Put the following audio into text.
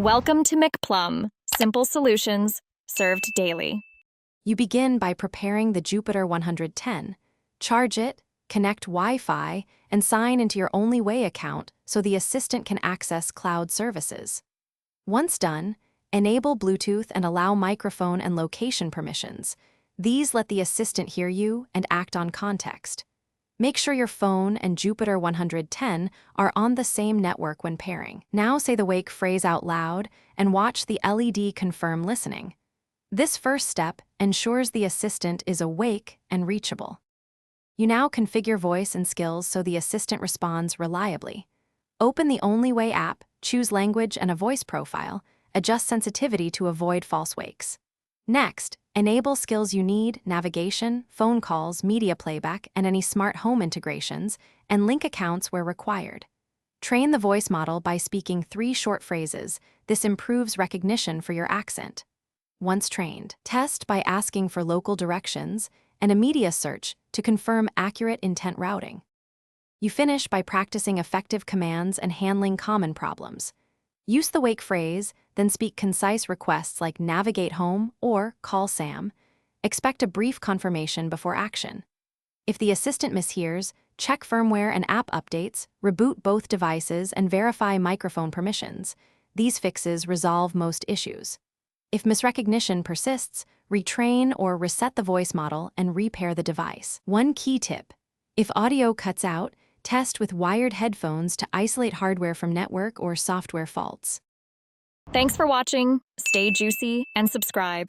Welcome to McPlum, simple solutions served daily. You begin by preparing the Jupiter 110, charge it, connect Wi-Fi, and sign into your OnlyWay account so the assistant can access cloud services. Once done, enable Bluetooth and allow microphone and location permissions. These let the assistant hear you and act on context. Make sure your phone and Jupiter 110 are on the same network when pairing. Now say the wake phrase out loud and watch the LED confirm listening. This first step ensures the assistant is awake and reachable. You now configure voice and skills so the assistant responds reliably. Open the OnlyWay app, choose language and a voice profile, adjust sensitivity to avoid false wakes. Next, enable skills you need: navigation, phone calls, media playback, and any smart home integrations, and link accounts where required. Train the voice model by speaking 3 short phrases. This improves recognition for your accent. Once trained, test by asking for local directions and a media search to confirm accurate intent routing. You finish by practicing effective commands and handling common problems. Use the wake phrase, then speak concise requests like navigate home or call Sam. Expect a brief confirmation before action. If the assistant mishears, check firmware and app updates, reboot both devices, and verify microphone permissions. These fixes resolve most issues. If misrecognition persists, retrain or reset the voice model and repair the device. One key tip: if audio cuts out, test with wired headphones to isolate hardware from network or software faults. Thanks for watching. Stay juicy and subscribe.